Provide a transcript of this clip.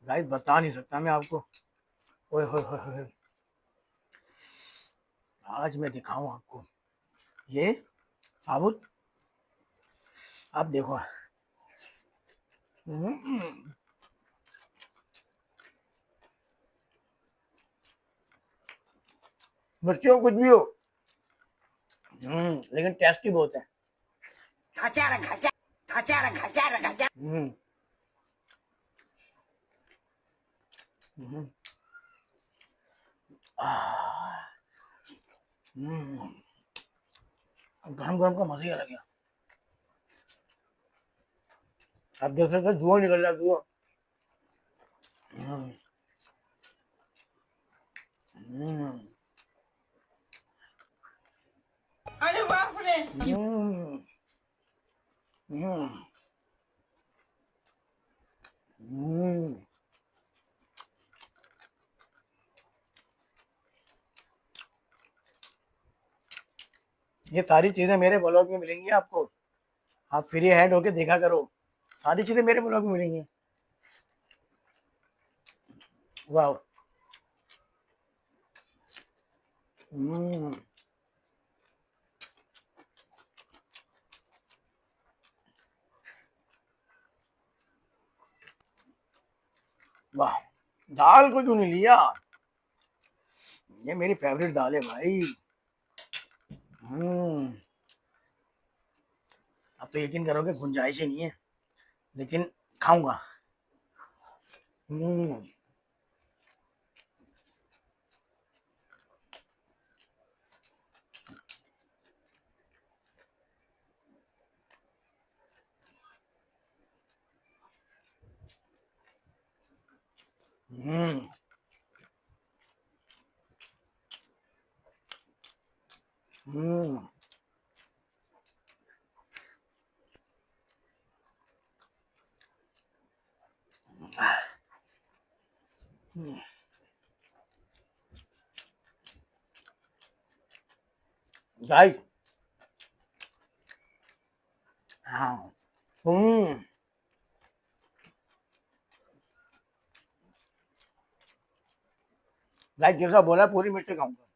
Guys बता नहीं सकता मैं आपको। ओए होए होए होए, आज मैं दिखाऊं आपको ये साबुत। आप देखो। हम्म, मिर्ची हो कुछ भी हो, लेकिन टेस्टी बहुत है। Gachara, gachara, gachara, gachara, gachara. हम्म, हम्म, आह, हम्म, गरम गरम का मजा ही अलग है। आप देख सकते हो धुआं निकल रहा है, धुआं। हम्म, हम्म, अरे बाप रे. हम्म, हम्म, हम्म। ये सारी चीजें मेरे ब्लॉग में मिलेंगी आपको। आप फ्री हैंड होके देखा करो, सारी चीजें मेरे ब्लॉग में मिलेंगी। वाह। हम्म, वाह। दाल को क्यों नहीं लिया, ये मेरी फेवरेट दाल है भाई। हम्म। अब तो यकीन करोगे गुंजाइश ही नहीं है, लेकिन खाऊंगा। हम्म, हम्म, हम्म, गाइस। हाँ। हम्म। गाइस जैसा बोला पूरी मिर्ची खाऊंगा।